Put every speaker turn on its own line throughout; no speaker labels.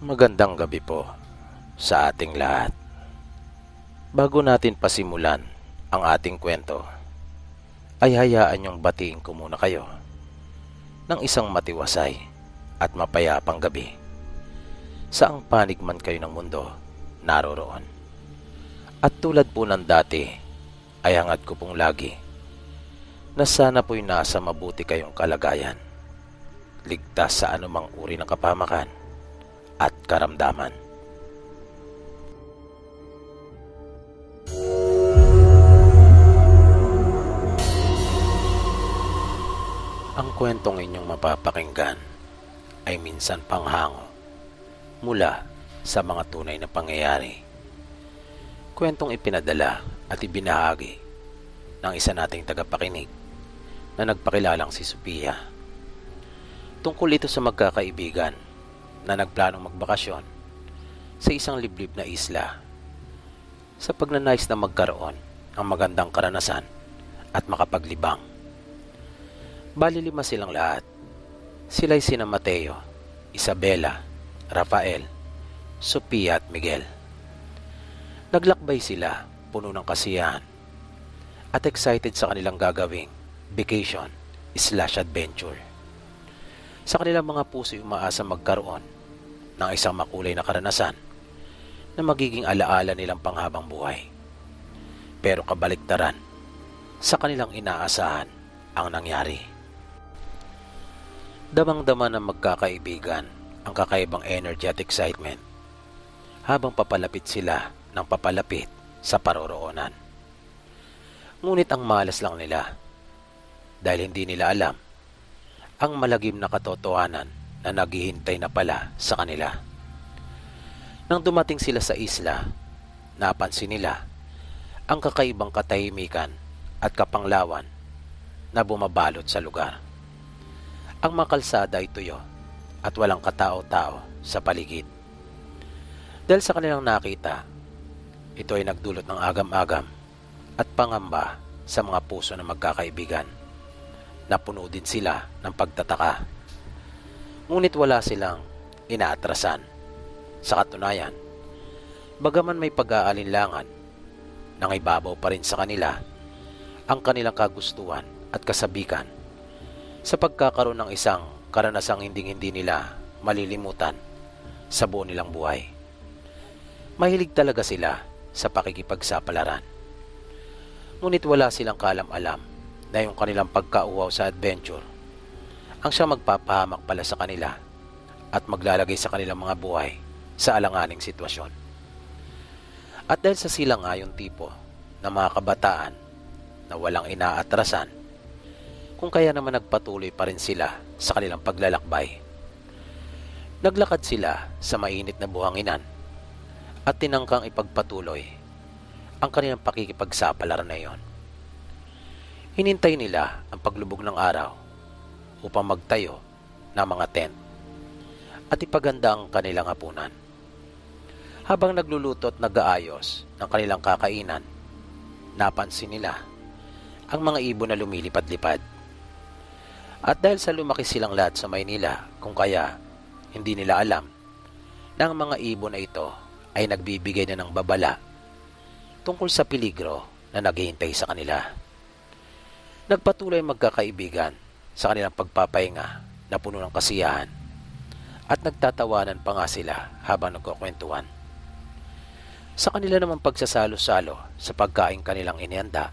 Magandang gabi po sa ating lahat. Bago natin pasimulan ang ating kwento, ay hayaan niyong batiin ko muna kayo ng isang matiwasay at mapayapang gabi. Saang panig man kayo ng mundo naroroon. At tulad po ng dati, ay hangad ko pong lagi na sana po'y nasa mabuti kayong kalagayan, ligtas sa anumang uri ng kapahamakan at karamdaman. Ang kwentong inyong mapapakinggan ay minsan panghango mula sa mga tunay na pangyayari. Kwentong ipinadala at ibinahagi ng isa nating tagapakinig na nagpakilalang si Sophia. Tungkol ito sa magkakaibigan na nagplanong magbakasyon sa isang liblib na isla sa pagnanais na magkaroon ng magandang karanasan at makapaglibang. Bali 5 silang lahat. Sila'y sina Mateo, Isabela, Rafael, Sophia at Miguel. Naglakbay sila puno ng kasiyahan at excited sa kanilang gagawing vacation/adventure. Sa kanilang mga puso'y umaasa magkaroon ng isang makulay na karanasan na magiging alaala nilang panghabang buhay. Pero kabaliktaran, sa kanilang inaasahan ang nangyari. Damang-dama ng magkakaibigan ang kakaibang energy at excitement habang papalapit sila ng papalapit sa paroroonan. Ngunit ang malas lang nila dahil hindi nila alam ang malagim na katotohanan na naghihintay na pala sa kanila. Nang dumating sila sa isla, napansin nila ang kakaibang katahimikan at kapanglawan na bumabalot sa lugar. Ang mga kalsada ay tuyo at walang katao-tao sa paligid. Dahil sa kanilang nakita, ito ay nagdulot ng agam-agam at pangamba sa mga puso ng magkakaibigan. Napuno din sila ng pagtataka. Ngunit wala silang inaatrasan. Sa katunayan, bagaman may pag-aalinlangan, nangibabaw pa rin sa kanila ang kanilang kagustuhan at kasabikan sa pagkakaroon ng isang karanasang hindi nila malilimutan sa buo nilang buhay. Mahilig talaga sila sa pakikipagsapalaran. Ngunit wala silang kaalam-alam na yung kanilang pagkauhaw sa adventure ang siyang magpapahamak pala sa kanila at maglalagay sa kanilang mga buhay sa alanganing sitwasyon. At dahil sa silang ayon tipo ng mga kabataan na walang inaatrasan, kung kaya naman nagpatuloy pa rin sila sa kanilang paglalakbay. Naglakad sila sa mainit na buhanginan at tinangkang ipagpatuloy ang kanilang pakikipagsapalaran na iyon. Hinintay nila ang paglubog ng araw upang magtayo ng mga tent at ipaganda ang kanilang hapunan. Habang nagluluto at nag-aayos ng kanilang kakainan, napansin nila ang mga ibon na lumilipad-lipad. At dahil sa lumaki silang lahat sa Maynila, kung kaya hindi nila alam na ang mga ibon na ito ay nagbibigay na ng babala tungkol sa peligro na naghihintay sa kanila. Nagpatuloy magkakaibigan sa kanilang pagpapahinga na puno ng kasiyahan at nagtatawanan pa nga sila habang nagkukwentuhan. Sa kanila namang pagsasalo-salo sa pagkain kanilang inihanda,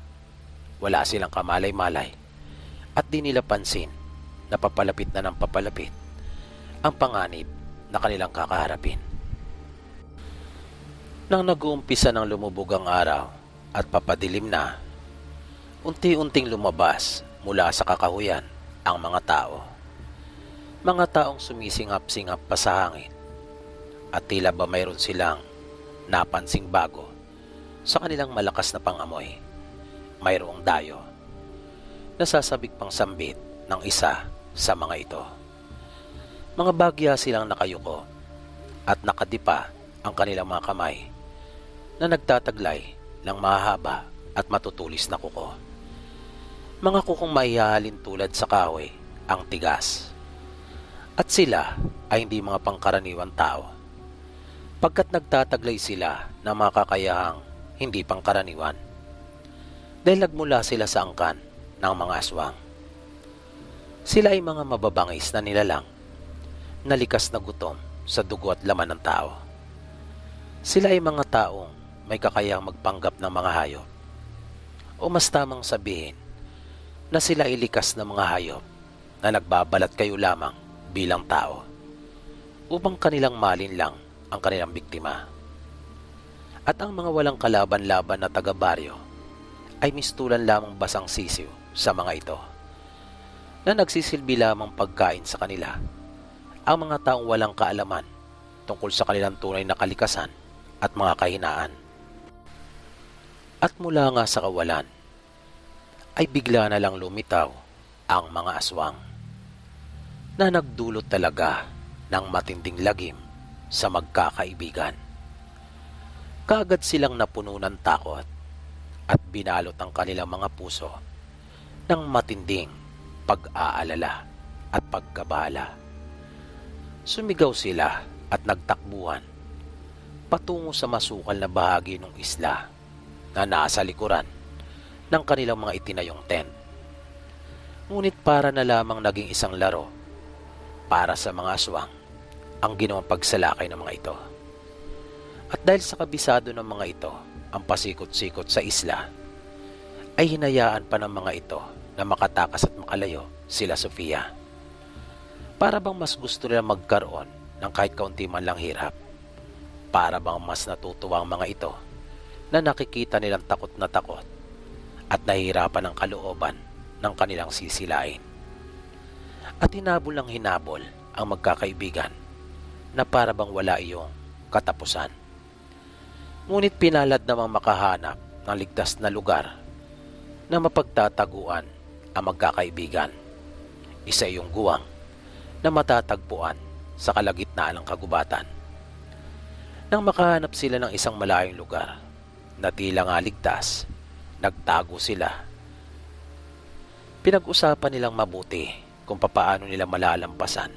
wala silang kamalay-malay at di nila pansin na papalapit na ng papalapit ang panganib na kanilang kakaharapin. Nang nag-uumpisa ng lumubog ang araw at papadilim na, unti-unting lumabas mula sa kakahuyan ang mga tao. Mga taong sumisingap-singap pa sa hangin at tila ba mayroon silang napansing bago sa kanilang malakas na pangamoy. Mayroong dayo. Nasasabik pang sambit ng isa sa mga ito. Mga bagya silang nakayuko at nakadipa ang kanilang mga kamay na nagtataglay ng mahaba at matutulis na kuko. Mga kukong maihahalin tulad sa kahoy ang tigas. At sila ay hindi mga pangkaraniwang tao. pagkat nagtataglay sila ng mga kakayahang hindi pangkaraniwan dahil nagmula sila sa angkan ng mga aswang. Sila ay mga mababangis na nilalang na likas na gutom sa dugo at laman ng tao. Sila ay mga taong may kakayahang magpanggap ng mga hayop, o mas tamang sabihin na sila ay likas na mga hayop na nagbabalat kayo lamang bilang tao upang kanilang malin lang ang kanilang biktima. At ang mga walang kalaban-laban na taga-baryo ay mistulan lamang basang sisiw sa mga ito na nagsisilbi lamang pagkain sa kanila, ang mga taong walang kaalaman tungkol sa kanilang tunay na kalikasan at mga kahinaan. At mula nga sa kawalan, ay bigla na lang lumitaw ang mga aswang na nagdulot talaga ng matinding lagim sa magkakaibigan. Kaagad silang napuno ng takot at binalot ang kanilang mga puso ng matinding pag-aalala at pagkabala. Sumigaw sila at nagtakbuhan patungo sa masukal na bahagi ng isla na nasa likuran ng kanilang mga itinayong tent. Ngunit para na lamang naging isang laro para sa mga aswang ang ginawang pagsalakay ng mga ito. At dahil sa kabisado ng mga ito ang pasikot-sikot sa isla, ay hinayaan pa ng mga ito na makatakas at makalayo sila Sofia. Para bang mas gusto nila magkaroon ng kahit kaunti man lang hirap. Para bang mas natutuwa ang mga ito na nakikita nilang takot na takot at nahihirapan ang kalooban ng kanilang sisilain. At hinabol ng hinabol ang magkakaibigan na para bang wala iyong katapusan. Ngunit pinalad namang makahanap ng ligtas na lugar na mapagtataguan ang magkakaibigan. Isa yung guwang na matatagpuan sa kalagitnaan ng kagubatan. Nang makahanap sila ng isang malayong lugar na tila nga ligtas, nagtago sila. Pinag-usapan nilang mabuti kung papaano nila malalampasan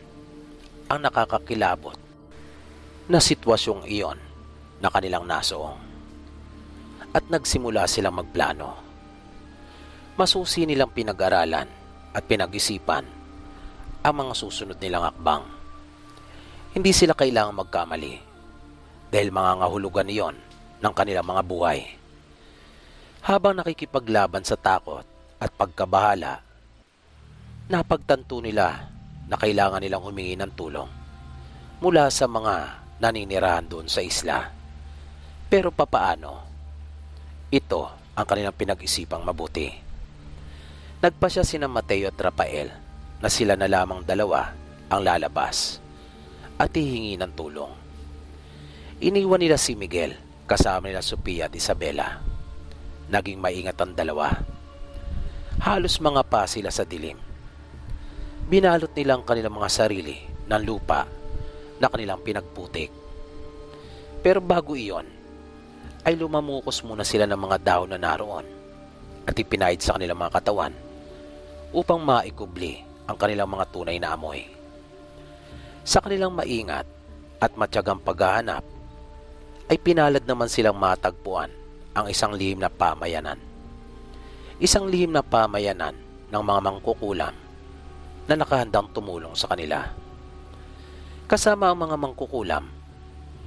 ang nakakakilabot na sitwasyong iyon na kanilang nasoong. At nagsimula silang magplano. Masusi nilang pinag-aralan at pinag-isipan ang mga susunod nilang akbang. Hindi sila kailangang magkamali dahil mangangahulugan iyon ng kanilang mga buhay. Habang nakikipaglaban sa takot at pagkabahala, napagtanto nila na kailangan nilang humingi ng tulong mula sa mga naninirahan doon sa isla. Pero papaano? Ito ang kanilang pinag-isipang mabuti. Nagpasya sina Mateo at Rafael na sila na lamang dalawa ang lalabas at hihingi ng tulong. Iniwan nila si Miguel kasama nila Sofia at Isabela. Naging maingat ang dalawa. Halos mga pa sila sa dilim. Binalot nila ang kanilang mga sarili ng lupa na kanilang pinagputik. Pero bago iyon, ay lumamukos muna sila ng mga dahon na naroon at ipinahid sa kanilang mga katawan upang maikubli ang kanilang mga tunay na amoy. Sa kanilang maingat at matyagang paghahanap, ay pinalad naman silang matagpuan ang isang lihim na pamayanan. Isang lihim na pamayanan ng mga mangkukulam na nakahandang tumulong sa kanila. Kasama ang mga mangkukulam,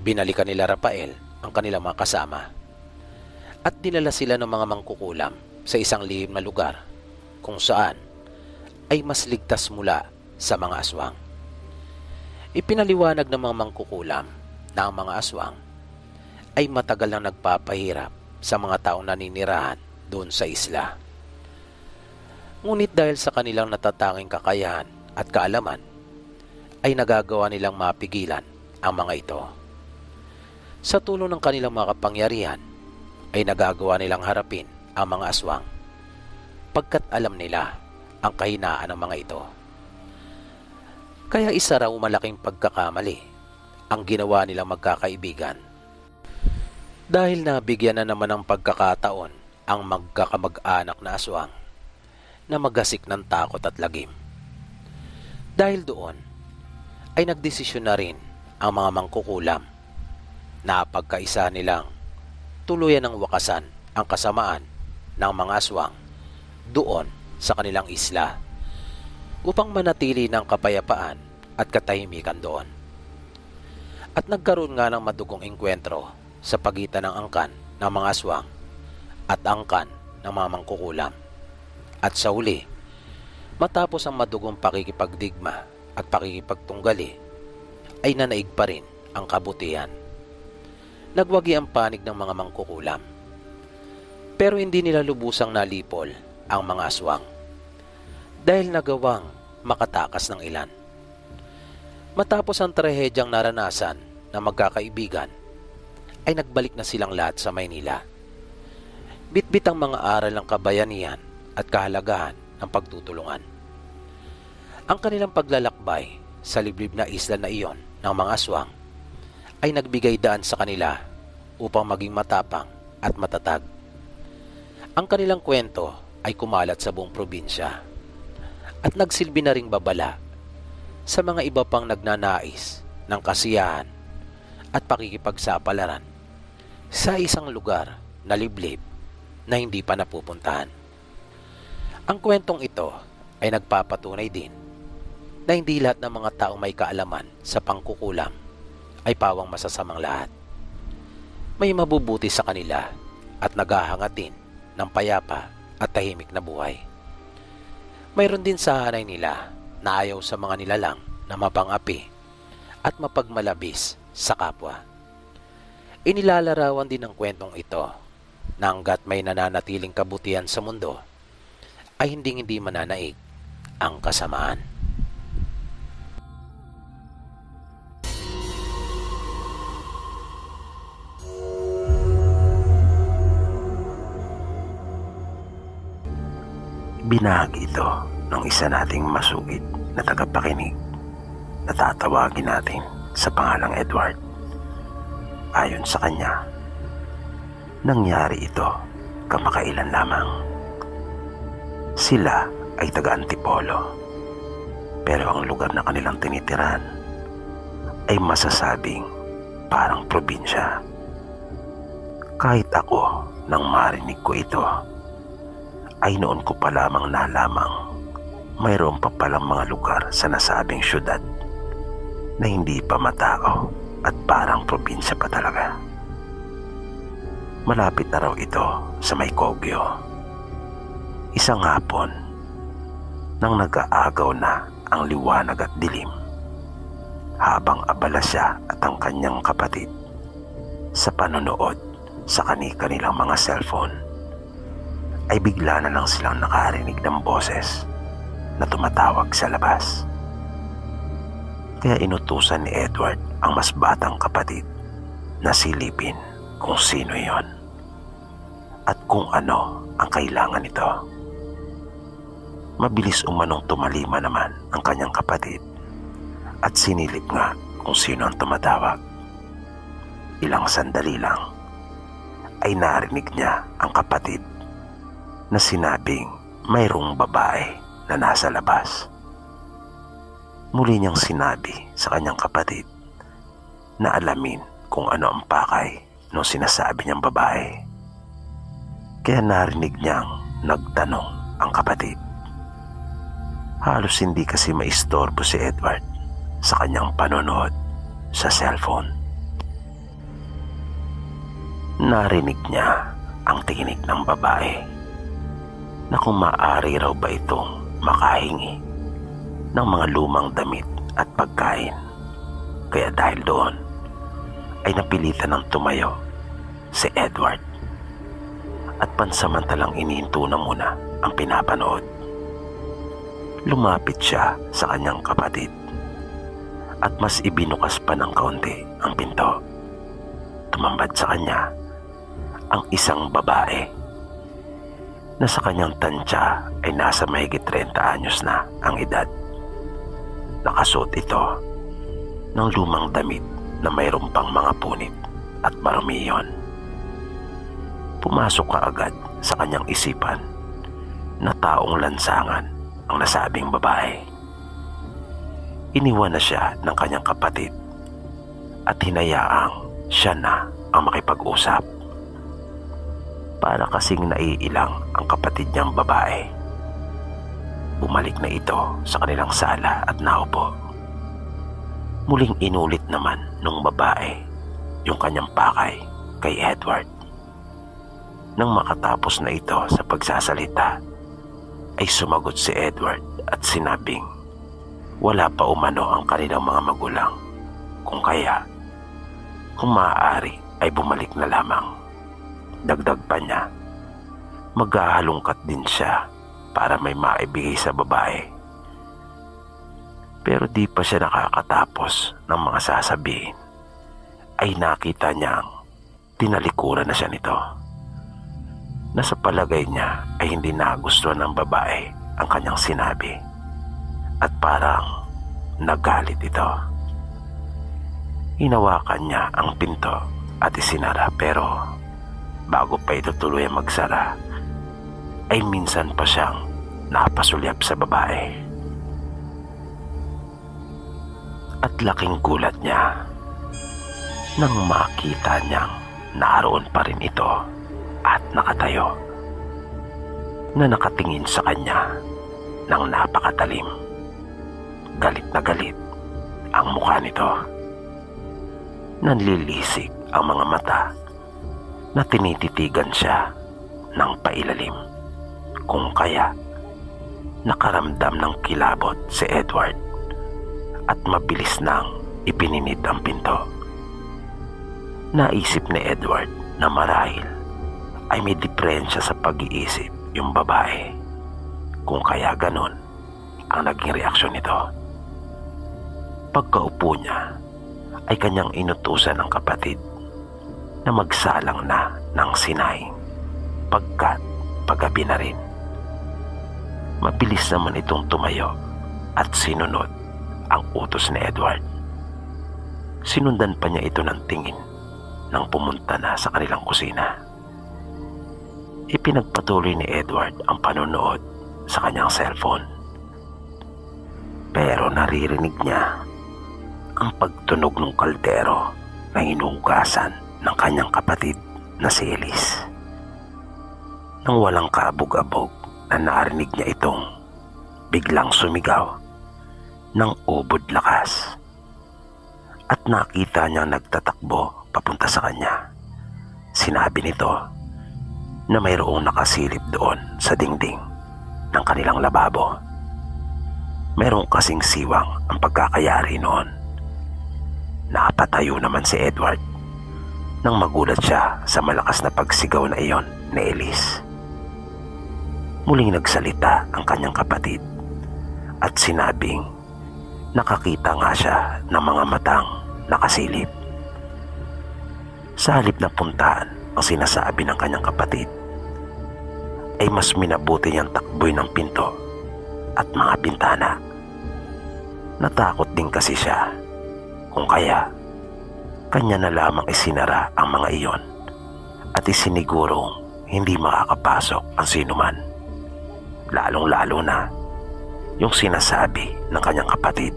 binalikan nila Rafael ang kanilang mga kasama at dinala sila ng mga mangkukulam sa isang lihim na lugar kung saan ay mas ligtas mula sa mga aswang. Ipinaliwanag ng mga mangkukulam na ang mga aswang ay matagal nang nagpapahirap sa mga taong naninirahan doon sa isla. Ngunit dahil sa kanilang natatanging kakayahan at kaalaman, ay nagagawa nilang mapigilan ang mga ito. Sa tulong ng kanilang mga kapangyarihan, ay nagagawa nilang harapin ang mga aswang pagkat alam nila ang kahinaan ng mga ito. Kaya isa raw malaking pagkakamali ang ginawa nilang magkakaibigan. Dahil nabigyan na naman ng pagkakataon ang magkakamag-anak na aswang na magasik ng takot at lagim. Dahil doon, ay nagdesisyon na rin ang mga mangkukulam Napagkaisa nilang tuluyan ng wakasan ang kasamaan ng mga aswang doon sa kanilang isla upang manatili ng kapayapaan at katahimikan doon. At nagkaroon nga ng madugong engkwentro sa pagitan ng angkan ng mga aswang at angkan ng mga mangkukulam. At sa uli, matapos ang madugong pakikipagdigma at pakikipagtunggali, ay nanaig pa rin ang kabutihan. Nagwagi ang panig ng mga mangkukulam, pero hindi nila lubusang nalipol ang mga aswang dahil nagawang makatakas ng ilan. Matapos ang trahedyang naranasan na magkakaibigan, ay nagbalik na silang lahat sa Maynila. Bitbit ang mga aral ng kabayanihan at kahalagahan ng pagtutulungan. Ang kanilang paglalakbay sa liblib na isla na iyon ng mga aswang ay nagbigay daan sa kanila upang maging matapang at matatag. Ang kanilang kwento ay kumalat sa buong probinsya at nagsilbi na ring babala sa mga iba pang nagnanais ng kasiyahan at pakikipagsapalaran sa isang lugar na liblib na hindi pa napupuntahan. Ang kwentong ito ay nagpapatunay din na hindi lahat ng mga taong may kaalaman sa pangkukulam ay pawang masasamang lahat. May mabubuti sa kanila at naghahangatin ng payapa at tahimik na buhay. Mayroon din sa hanay nila na ayaw sa mga nilalang na mapangapi at mapagmalabis sa kapwa. Inilalarawan din ng kwentong ito na hanggat may nananatiling kabutihan sa mundo, ay hindi mananaig ang kasamaan.
Binahagi ito ng isa nating masugid na tagapakinig na tatawagin natin sa pangalang Edward. Ayon sa kanya, nangyari ito kamakailan lamang. Sila ay taga-Antipolo, pero ang lugar na kanilang tinitiran ay masasabing parang probinsya. Kahit ako nang marinig ko ito, ay noon ko pa lamang nalamang mayroon pa palang mga lugar sa nasabing syudad na hindi pa matao at parang probinsya pa talaga. Malapit na raw ito sa may Kogyo. Isang hapon, nang nag-aagaw na ang liwanag at dilim, habang abala siya at ang kanyang kapatid sa panonood sa kani-kanilang mga cellphone, ay bigla na lang silang nakarinig ng boses na tumatawag sa labas. Kaya inutusan ni Edward ang mas batang kapatid na silipin kung sino iyon at kung ano ang kailangan nito. Mabilis umanong tumalima naman ang kanyang kapatid at sinilip nga kung sino ang tumatawag. Ilang sandali lang ay narinig niya ang kapatid na sinabing mayroong babae na nasa labas. Muli niyang sinabi sa kanyang kapatid na alamin kung ano ang pakay ng sinasabi niyang babae. Kaya narinig niyang nagtanong ang kapatid. Halos hindi kasi maistorbo si Edward sa kanyang panonood sa cellphone. Narinig niya ang tinig ng babae na kung maaari raw ba itong makahingi ng mga lumang damit at pagkain. Kaya dahil doon ay napilitan ng tumayo si Edward at pansamantalang inihinto na muna ang pinapanood. Lumapit siya sa kanyang kapatid at mas ibinukas pa ng kaunti ang pinto. Tumambad sa kanya ang isang babae na sa kanyang tansya ay nasa mahigit 30 anyos na ang edad. Nakasuot ito ng lumang damit na mayroon pang mga punit at marumi iyon. Pumasok kaagad sa kanyang isipan na taong lansangan ang nasabing babae. Iniwan na siya ng kanyang kapatid at hinayaang siya na ang makipag-usap. Para kasing naiilang ang kapatid niyang babae. Bumalik na ito sa kanilang sala at naupo. Muling inulit naman nung babae yung kanyang pakay kay Edward. Nang makatapos na ito sa pagsasalita, ay sumagot si Edward at sinabing wala pa umano ang kanilang mga magulang, kung kaya kung maaari ay bumalik na lamang. Dagdag pa niya, maghahalongkat din siya para may maibigay sa babae. Pero di pa siya nakakatapos ng mga sasabihin ay nakita niyang tinalikuran na siya nito. Na sa palagay niya ay hindi nagustuhan ng babae ang kanyang sinabi at parang nagalit ito. Hinawakan niya ang pinto at isinara, pero bago pa ito tuluyang magsara ay minsan pa siyang napasulyap sa babae. At laking gulat niya nang makita niyang naroon pa rin ito at nakatayo na nakatingin sa kanya ng napakatalim. Galit na galit ang mukha nito. Nanlilisik ang mga mata na tinititigan siya ng pailalim, kung kaya nakaramdam ng kilabot si Edward at mabilis nang ipininit ang pinto. Naisip ni Edward na marahil ay may diferensya sa pag-iisip yung babae, kung kaya ganon ang naging reaksyon nito. Pagkaupo niya ay kanyang inutusan ng kapatid na magsalang na ng sinaing pagkat paggabi na rin. Mabilis naman itong tumayo at sinunod ang utos ni Edward. Sinundan pa niya ito ng tingin nang pumunta na sa kanilang kusina. Ipinagpatuloy ni Edward ang panonood sa kanyang cellphone. Pero naririnig niya ang pagtunog ng kaldero na hinugasan ng kanyang kapatid na si Elise. Nang walang kaabog-abog na narinig niya itong biglang sumigaw ng ubod lakas at nakita niyang nagtatakbo papunta sa kanya. Sinabi nito na mayroong nakasilip doon sa dingding ng kanilang lababo. Mayroong kasing siwang ang pagkakayari noon. Napatayo naman si Edward nang magulat siya sa malakas na pagsigaw na iyon ni Elise. Muling nagsalita ang kanyang kapatid at sinabing nakakita nga siya ng mga matang nakasilip. Sa halip na puntaan ang sinasabi ng kanyang kapatid, ay mas minabuti niyang takboy ng pinto at mga bintana. Natakot din kasi siya, kung kaya kanya na lamang isinara ang mga iyon at isinigurong hindi makakapasok ang sinuman, lalong-lalo na yung sinasabi ng kanyang kapatid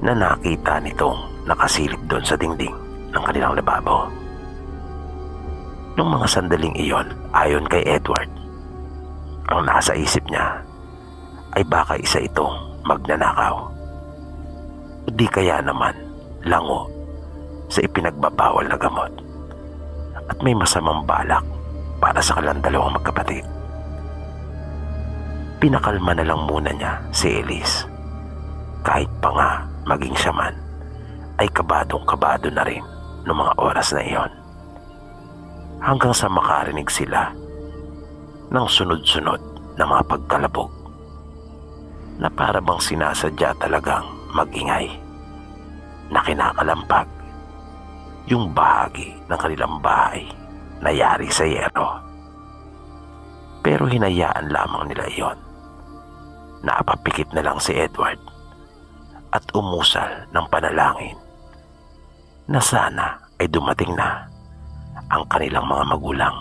na nakita nitong nakasilip doon sa dingding ng kanilang lababo. Nung mga sandaling iyon, ayon kay Edward, ang nasa isip niya ay baka isa itong magnanakaw o di kaya naman lango sa ipinagbabawal na gamot at may masamang balak para sa kanilang dalawang magkapatid. Pinakalma na lang muna niya si Elise, kahit pa nga maging siya man ay kabadong-kabado na rin noong mga oras na iyon, hanggang sa makarinig sila ng sunod-sunod na mga pagkalabog na para bang sinasadya talagang magingay, na kinakalampag yung bahagi ng kanilang bahay na yari sa yero. Pero hinayaan lamang nila iyon. Napapikit na lang si Edward at umusal ng panalangin na sana ay dumating na ang kanilang mga magulang.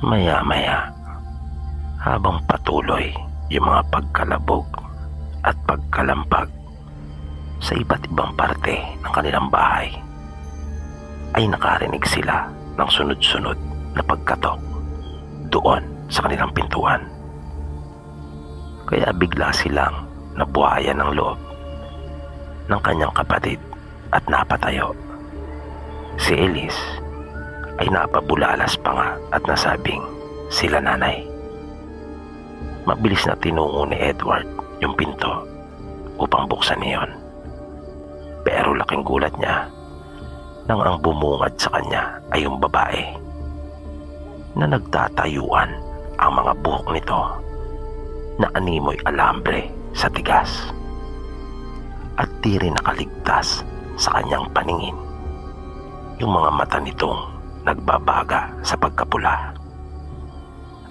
Maya-maya, habang patuloy yung mga pagkalabog at pagkalampag, Sa iba't ibang parte ng kanilang bahay ay nakarinig sila ng sunod-sunod na pagkatok doon sa kanilang pintuan. Kaya bigla silang nabuhayan ng loob ng kanyang kapatid at napatayo. Si Elise ay napabulalas pa nga at nasabing sila nanay. Mabilis na tinungo ni Edward yung pinto upang buksan niyon. Pero laking gulat niya nang ang bumungad sa kanya ay yung babae na nagtatayuan ang mga buhok nito na animoy alambre sa tigas at di rin nakaligtas sa kanyang paningin yung mga mata nitong nagbabaga sa pagkapula.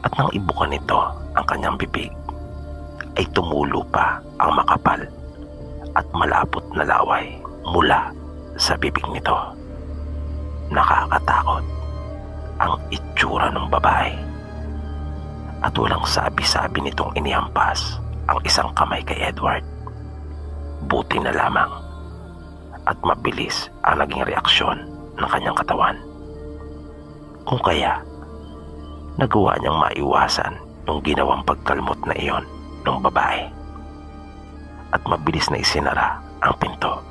At nang ibuka nito ang kanyang bibig ay tumulo pa ang makapal at malapot na laway mula sa bibig nito. Nakakatakot ang itsura ng babae at walang sabi-sabi nitong inihampas ang isang kamay kay Edward. Buti na lamang at mabilis ang naging reaksyon ng kanyang katawan. Kung kaya, nagawa niyang maiwasan yung ginawang pagkalmot na iyon ng babae at mabilis na isinara ang pinto.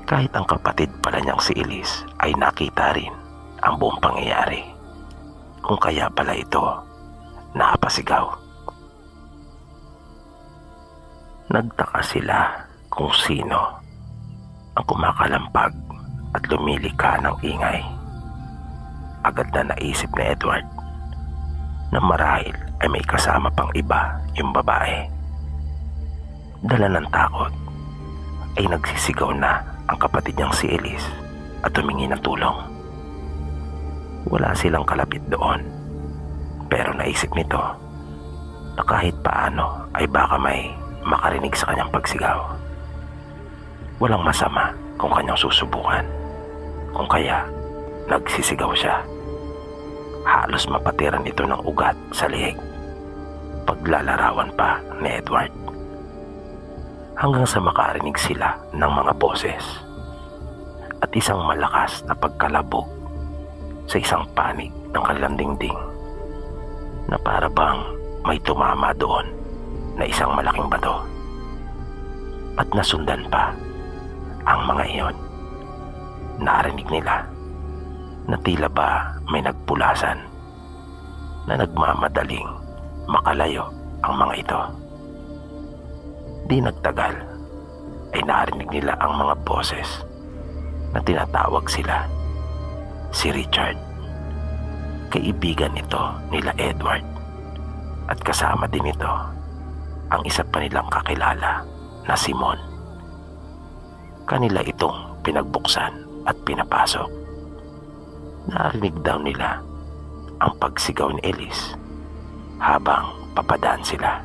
Kahit ang kapatid pala niyang si Elise ay nakita rin ang buong pangyayari. Kung kaya pala ito napasigaw. Nagtaka sila kung sino ang kumakalampag at lumilika ng ingay. Agad na naisip ni Edward na marahil ay may kasama pang iba yung babae. Dala ng takot ay nagsisigaw na ang kapatid niyang si Elise at humingi ng tulong. Wala silang kalapit doon, pero naisip nito na kahit paano ay baka may makarinig sa kanyang pagsigaw. Walang masama kung kanyang susubukan. Kung kaya, nagsisigaw siya. Halos mapatiran ito ng ugat sa liig. Paglalarawan pa ni Edward. Hanggang sa makarinig sila ng mga boses at isang malakas na pagkalabog sa isang panig ng kanilang dingding na para bang may tumama doon na isang malaking bato. At nasundan pa ang mga iyon. Narinig nila na tila ba may nagpulasan na nagmamadaling makalayo ang mga ito. Di nagtagal ay narinig nila ang mga boses na tinatawag sila si Richard, kaibigan ito nila Edward, at kasama din ito ang isa pa nilang kakilala na si Mon. Kanila itong pinagbuksan at pinapasok. Narinig daw nila ang pagsigaw ni Elise habang papadaan sila.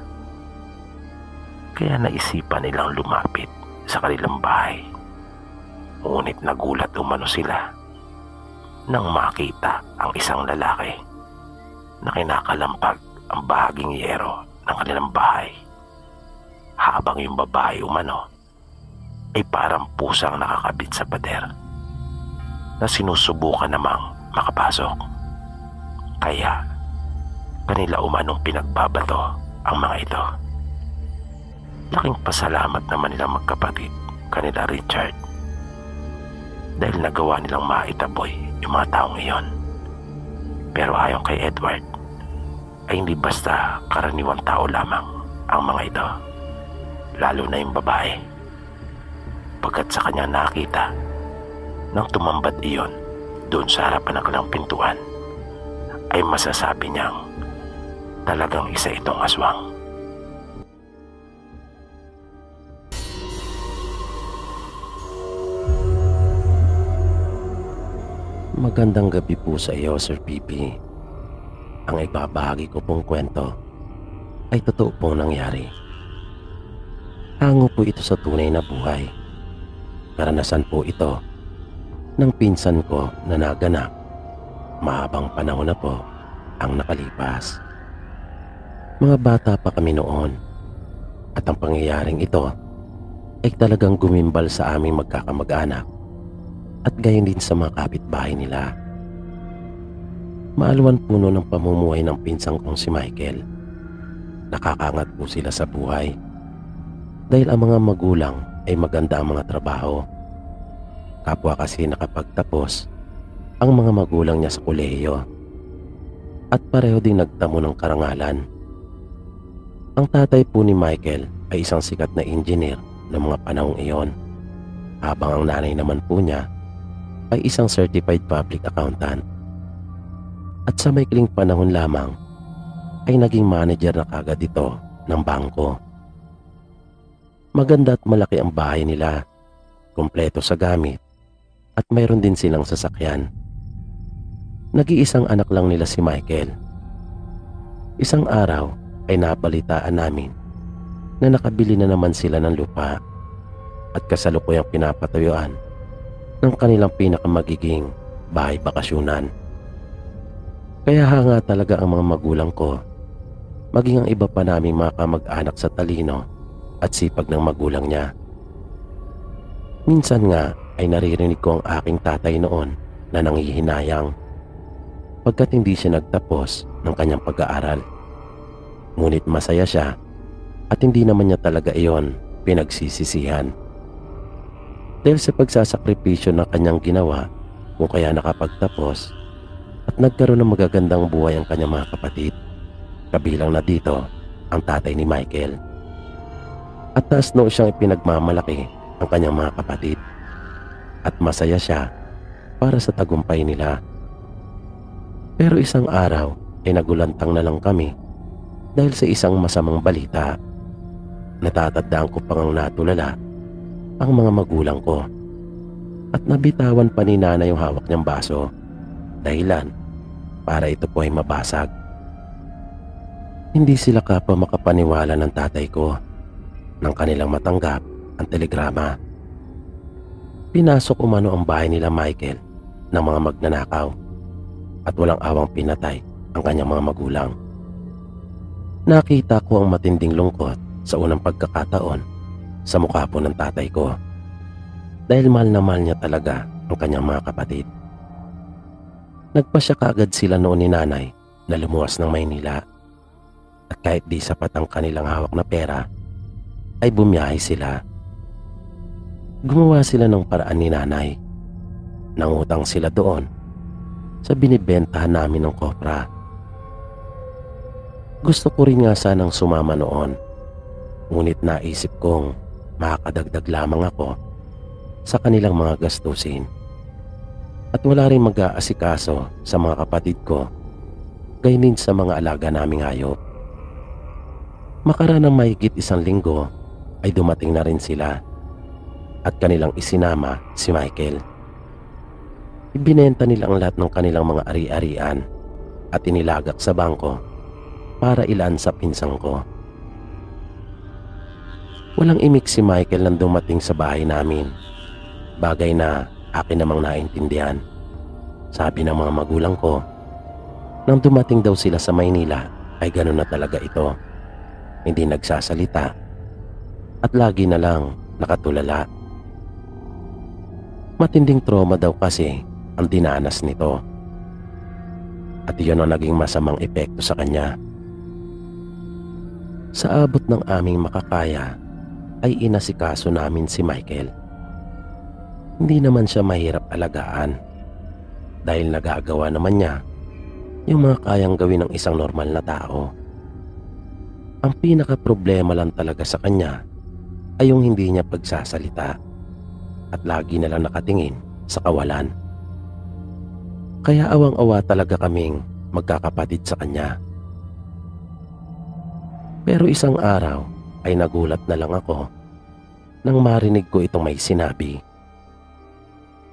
Kaya naisipan nilang lumapit sa kanilang bahay. Ngunit nagulat umano sila nang makita ang isang lalaki na kinakalampag ang bahaging yero ng kanilang bahay, habang yung babae umano ay parang pusang nakakabit sa pader na sinusubukan namang makapasok. Kaya kanila umanong pinagbabato ang mga ito. Laking pasalamat naman nilang magkapatid kanila Richard dahil nagawa nilang maitaboy yung mga taong iyon. Pero ayon kay Edward ay hindi basta karaniwang tao lamang ang mga ito, lalo na yung babae, pagkat sa kanya nakita nang tumambad iyon doon sa harapan ng kanilang pintuan ay masasabi niyang talagang isa itong aswang.
Magandang gabi po sa iyo, Sir Pipi. Ang ibabahagi ko pong kwento ay totoo pong nangyari. Hango po ito sa tunay na buhay. Karanasan po ito ng pinsan ko na naganap mahabang panahon na po ang nakalipas. Mga bata pa kami noon at ang pangyayaring ito
ay talagang gumimbal sa aming magkakamag-anak at gayon din sa mga kapitbahay nila. Maalwan puno ng pamumuhay ng pinsang kong si Michael. Nakakangat po sila sa buhay dahil ang mga magulang ay maganda ang mga trabaho. Kapwa kasi nakapagtapos ang mga magulang niya sa kolehiyo at pareho ding nagtamo ng karangalan. Ang tatay po ni Michael ay isang sikat na engineer ng mga panahong iyon, habang ang nanay naman po niya ay isang certified public accountant. At sa maikling panahon lamang ay naging manager na kagad ito ng bangko. Maganda at malaki ang bahay nila, kumpleto sa gamit at mayroon din silang sasakyan. Nag-iisang anak lang nila si Michael. Isang araw ay nabalitaan namin na nakabili na naman sila ng lupa at kasalukuyang pinapatuyuan ng kanilang pinakamagiging bahay bakasyunan. Kaya hanga talaga ang mga magulang ko, maging ang iba pa naming mga kamag-anak sa talino at sipag ng magulang niya. Minsan nga ay naririnig ko ang aking tatay noon na nanghihinayang pagkat hindi siya nagtapos ng kanyang pag-aaral. Ngunit masaya siya at hindi naman niya talaga iyon pinagsisisihan. Dahil sa pagsasakripisyo ng kanyang ginawa kung kaya nakapagtapos at nagkaroon ng magagandang buhay ang kanyang mga kapatid, kabilang na dito ang tatay ni Michael. At taas noon siyang ipinagmamalaki ang kanyang mga kapatid at masaya siya para sa tagumpay nila. Pero isang araw ay nagulantang na lang kami dahil sa isang masamang balita. Natatandaan ko pang natulala ang mga magulang ko at nabitawan pa ni nanay yung hawak niyang baso, dahilan para ito po ay mabasag. Hindi sila kapwa makapaniwala ng tatay ko nang kanilang matanggap ang telegrama. Pinasok umano ang bahay nila Michael ng mga magnanakaw at walang awang pinatay ang kanyang mga magulang. Nakita ko ang matinding lungkot sa unang pagkakataon sa mukha po ng tatay ko dahil mahal na mahal niya talaga ang kanyang mga kapatid. Nagpasya kaagad sila noon ni nanay na lumuwas ng Maynila at kahit di sapat ang kanilang hawak na pera ay bumiyahe sila. Gumawa sila ng paraan ni nanay. Nangutang sila doon sa binibentahan namin ng kopra. Gusto ko rin nga sanang sumama noon, ngunit naisip kong makakadagdag lamang ako sa kanilang mga gastusin at wala rin mag-aasikaso sa mga kapatid ko, gayon din sa mga alaga naming hayop. Makaraan ng mahigit 1 linggo ay dumating na rin sila at kanilang isinama si Michael. Ibinenta nila ang lahat ng kanilang mga ari-arian at inilagak sa bangko para ilaan sa pinsang ko. Walang imik si Michael nang dumating sa bahay namin, bagay na akin namang naintindihan. Sabi ng mga magulang ko, nang dumating daw sila sa Maynila ay gano'n na talaga ito. Hindi nagsasalita at lagi na lang nakatulala. Matinding trauma daw kasi ang dinanas nito at iyon ang naging masamang epekto sa kanya. Sa abot ng aming makakaya ay inasikaso namin si Michael. Hindi naman siya mahirap alagaan dahil nagagawa naman niya yung mga kayang gawin ng isang normal na tao. Ang pinaka-problema lang talaga sa kanya ay yung hindi niya pagsasalita at lagi na lang nakatingin sa kawalan. Kaya awang-awa talaga kaming magkakapatid sa kanya. Pero isang araw ay nagulat na lang ako nang marinig ko itong may sinabi.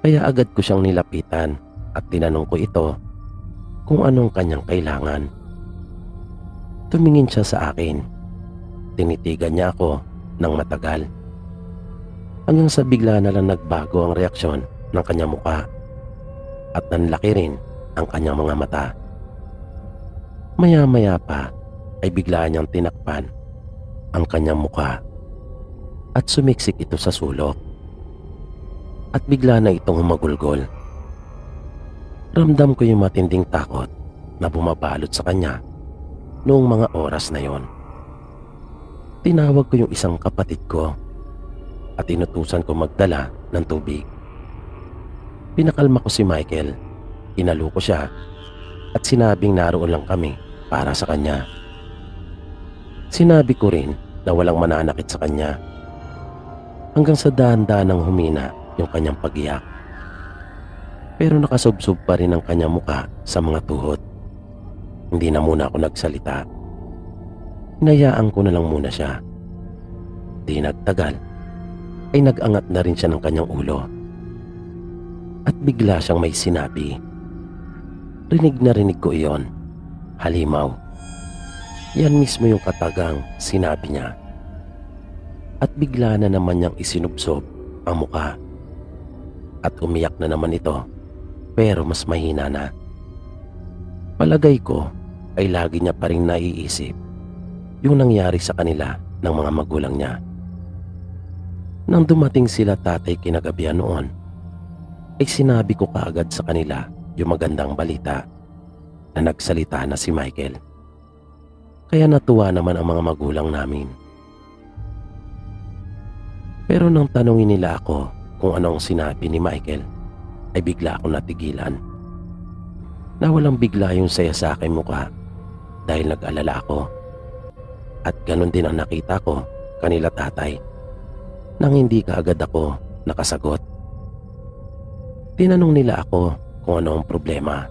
Kaya agad ko siyang nilapitan at tinanong ko ito kung anong kanyang kailangan. Tumingin siya sa akin. Tinitigan niya ako ng matagal. Hanggang sa bigla na lang nagbago ang reaksyon ng kanyang muka at nanlaki rin ang kanyang mga mata. Maya-maya pa ay bigla niyang tinakpan ang kanyang muka at sumiksik ito sa sulok. At bigla na itong humagulgol. Ramdam ko yung matinding takot na bumabalot sa kanya noong mga oras na yon. Tinawag ko yung isang kapatid ko at inutusan ko magdala ng tubig. Pinakalma ko si Michael, inalo ko siya at sinabing naroon lang kami para sa kanya. Sinabi ko rin na walang mananakit sa kanya hanggang sa dahan-dahan humina yung kanyang pag-iyak. Pero nakasubsob pa rin ang kanyang muka sa mga tuhod. Hindi na muna ako nagsalita. Hinayaan ko na lang muna siya. Di nagtagal ay nag-angat na rin siya ng kanyang ulo. At bigla siyang may sinabi. Rinig na rinig ko iyon. Halimaw. Yan mismo yung katagang sinabi niya. At bigla na naman niyang isinubsob ang muka. At umiyak na naman ito, pero mas mahina na. Palagay ko ay lagi niya pa rin naiisip yung nangyari sa kanila ng mga magulang niya. Nang dumating sila tatay kinagabihan noon, ay sinabi ko kaagad sa kanila yung magandang balita na nagsalita na si Michael. Kaya natuwa naman ang mga magulang namin. Pero nang tanungin nila ako kung anong sinabi ni Michael, ay bigla akong natigilan. Nawalang bigla yung saya sa aking mukha dahil nag-alala ako. At ganun din ang nakita ko kanila tatay nang hindi kaagad ako nakasagot. Tinanong nila ako kung ano ang problema.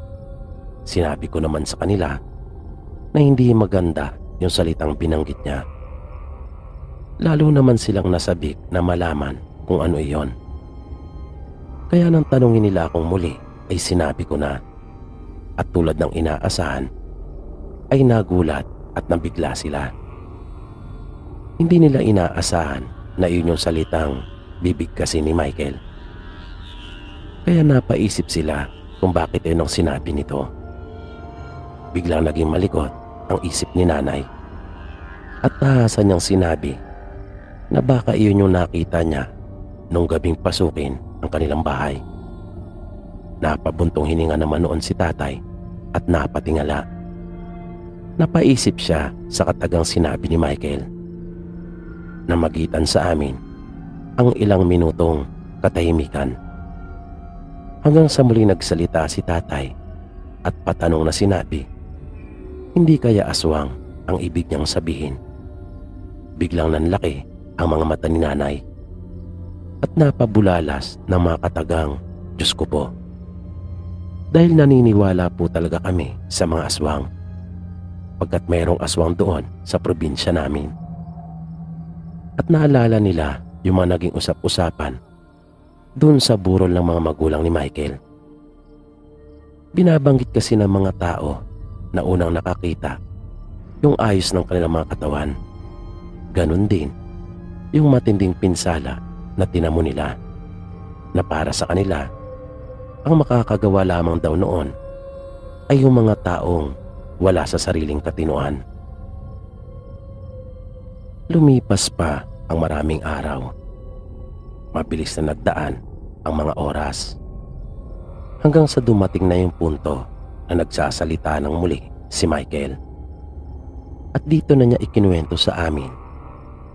Sinabi ko naman sa kanila na hindi maganda yung salitang binanggit niya. Lalo naman silang nasabik na malaman kung ano iyon. Kaya nang tanungin nila akong muli ay sinabi ko na, at tulad ng inaasahan ay nagulat at nabigla sila. Hindi nila inaasahan na iyon yung salitang bibig kasi ni Michael. Kaya napaisip sila kung bakit yun ang sinabi nito. Biglang naging malikot ang isip ni nanay at tahasan niyang sinabi na baka iyon yung nakita niya nung gabing pasukin ang kanilang bahay. Napabuntong hininga naman noon si tatay at napatingala. Napaisip siya sa katagang sinabi ni Michael. Namagitan sa amin ang ilang minutong katahimikan. Hanggang sa muli nagsalita si tatay at patanong na sinabi, hindi kaya aswang ang ibig niyang sabihin. Biglang nanlaki ang mga mata ni nanay at napabulalas ng mga katagang, Diyos ko po. Dahil naniniwala po talaga kami sa mga aswang, pagkat mayroong aswang doon sa probinsya namin. At naalala nila yung mga naging usap-usapan doon sa burol ng mga magulang ni Michael. Binabanggit kasi ng mga tao na unang nakakita yung ayos ng kanilang mga katawan. Ganon din yung matinding pinsala na tinamo nila, na para sa kanila ang makakagawa lamang daw noon ay yung mga taong wala sa sariling katinuan. Lumipas pa ang maraming araw. Mabilis na nagdaan ang mga oras hanggang sa dumating na yung punto na nagsasalita ng muli si Michael. At dito na niya ikinuwento sa amin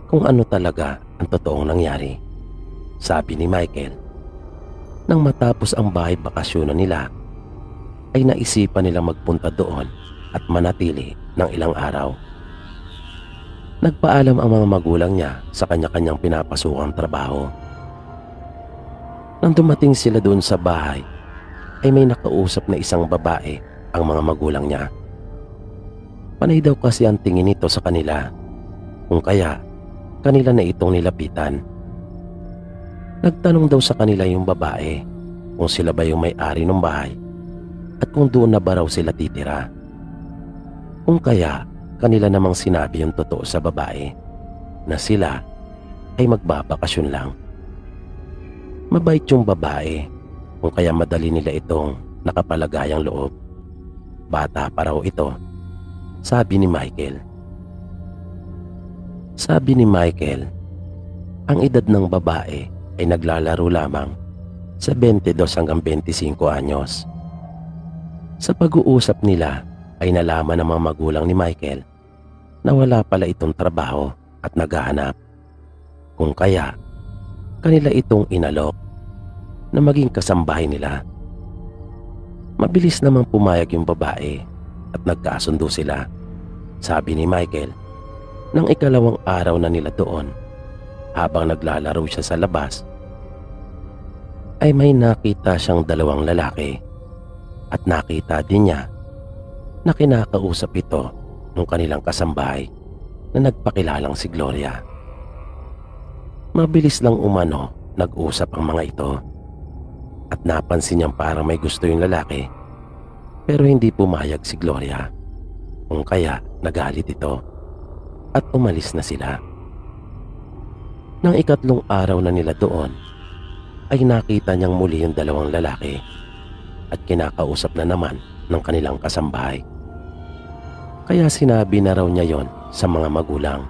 kung ano talaga ang totoong nangyari. Sabi ni Michael, nang matapos ang bahay bakasyonan nila, ay naisipan nilang magpunta doon at manatili ng ilang araw. Nagpaalam ang mga magulang niya sa kanya-kanyang pinapasukang trabaho. Nang dumating sila doon sa bahay, ay may nakausap na isang babae ang mga magulang niya. Panay daw kasi ang tingin nito sa kanila, kung kaya kanila na itong nilapitan. Nagtanong daw sa kanila yung babae kung sila ba yung may-ari ng bahay at kung doon na ba raw sila titira. Kung kaya kanila namang sinabi yung totoo sa babae na sila ay magbabakasyon lang. Mabait yung babae kung kaya madali nila itong nakapalagayang loob. Bata pa raw ito, sabi ni Michael. Sabi ni Michael, Ang edad ng babae ay naglalaro lamang sa 22 hanggang 25 anyos. Sa pag-uusap nila ay nalaman ng mga magulang ni Michael na wala pala itong trabaho at naghahanap. Kung kaya, kanila itong inalok na maging kasambahay nila. Mabilis namang pumayag yung babae at nagkasundo sila. Sabi ni Michael, nang ikalawang araw na nila doon, habang naglalaro siya sa labas, ay may nakita siyang dalawang lalaki at nakita din niya na kinakausap ito ng kanilang kasambahay na nagpakilalang si Gloria. Mabilis lang umano nag-usap ang mga ito at napansin niyang parang may gusto yung lalaki, pero hindi pumayag si Gloria. Kung kaya nagalit ito at umalis na sila. Nang ikatlong araw na nila doon, ay nakita niyang muli yung dalawang lalaki at kinakausap na naman ng kanilang kasambahay. Kaya sinabi na raw niya yon sa mga magulang.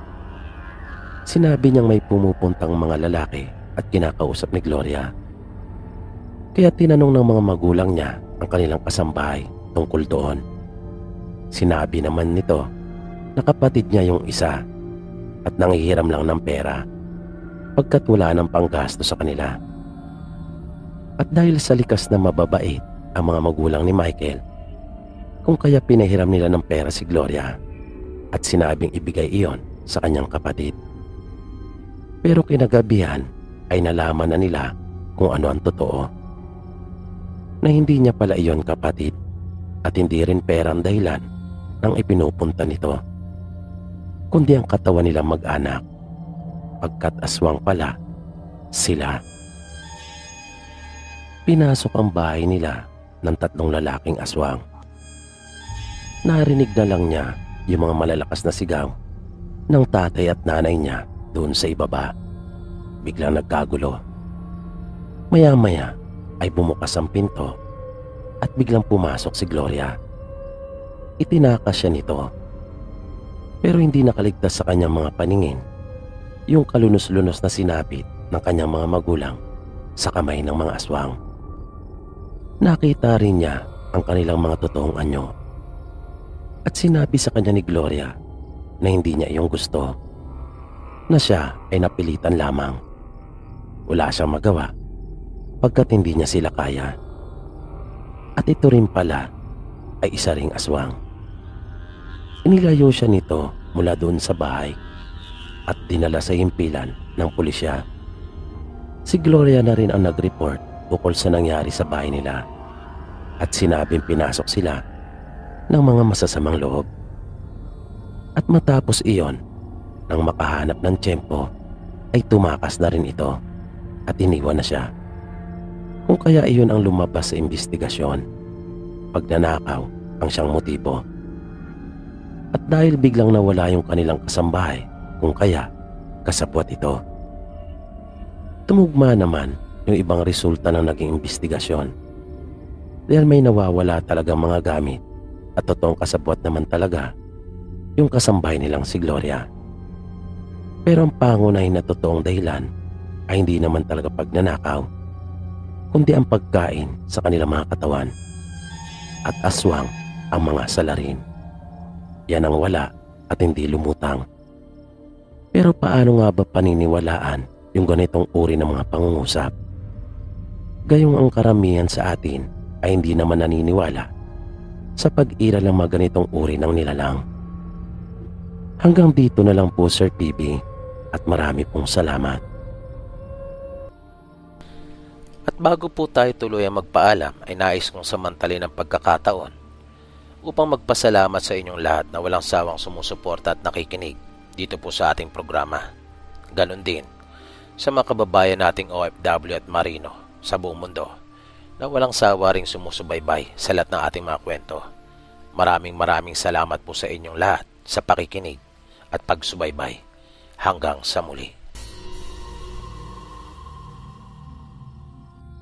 Sinabi niyang may pumupuntang mga lalaki at kinakausap ni Gloria. Kaya tinanong ng mga magulang niya ang kanilang kasambahay tungkol doon. Sinabi naman nito na kapatid niya yung isa at nanghihiram lang ng pera pagkat wala ng panggasto sa kanila. At dahil sa likas na mababait ang mga magulang ni Michael, kung kaya pinahiram nila ng pera si Gloria at sinabing ibigay iyon sa kanyang kapatid. Pero kinagabihan ay nalaman na nila kung ano ang totoo, na hindi niya pala iyon kapatid at hindi rin pera ang dahilan ng ipinupunta nito, kundi ang katawan nilang mag-anak, pagkat aswang pala sila. Pinasok ang bahay nila ng tatlong lalaking aswang. Narinig na lang niya yung mga malalakas na sigaw ng tatay at nanay niya doon sa ibaba. Biglang nagkagulo. Maya-maya ay bumukas ang pinto at biglang pumasok si Gloria. Itinakas siya nito, pero hindi nakaligtas sa kanyang mga paningin yung kalunos-lunos na sinapit ng kanyang mga magulang sa kamay ng mga aswang. Nakita rin niya ang kanilang mga totoong anyo at sinabi sa kanya ni Gloria na hindi niya iyong gusto, na siya ay napilitan lamang. Wala siyang magawa pagkat hindi niya sila kaya. At ito rin pala ay isa ring aswang. Inilayo siya nito mula doon sa bahay at dinala sa himpilan ng pulisya. Si Gloria na rin ang nag-report ukol sa nangyari sa bahay nila at sinabing pinasok sila ng mga masasamang loob. At matapos iyon, nang makahanap ng tiyempo, ay tumakas na rin ito at iniwan na siya. Kung kaya iyon ang lumabas sa investigasyon, pagnanakaw ang siyang motibo. At dahil biglang nawala yung kanilang kasambahay, kung kaya kasapwat ito. Tumugma naman yung ibang resulta ng naging investigasyon, dahil may nawawala talagang mga gamit at totoong kasapwat naman talaga yung kasambahay nilang si Gloria. Pero ang pangunahing na totoong dahilan ay hindi naman talaga pagnanakaw, kundi ang pagkain sa kanilang mga katawan at aswang ang mga salarin. Yan ang wala at hindi lumutang. Pero paano nga ba paniniwalaan yung ganitong uri ng mga pangungusap? Gayong ang karamihan sa atin ay hindi naman naniniwala sa pag-iral ng mga ganitong uri ng nilalang. Hanggang dito na lang po, Sir PB, at marami pong salamat.
At bago po tayo tuloy ang magpaalam, ay nais kong samantalin ang pagkakataon upang magpasalamat sa inyong lahat na walang sawang sumusuporta at nakikinig dito po sa ating programa. Ganon din sa mga kababayan nating OFW at Marino sa buong mundo na walang sawa ring sumusubaybay sa lahat ng ating mga kwento. Maraming salamat po sa inyong lahat sa pakikinig at pagsubaybay. Hanggang sa muli.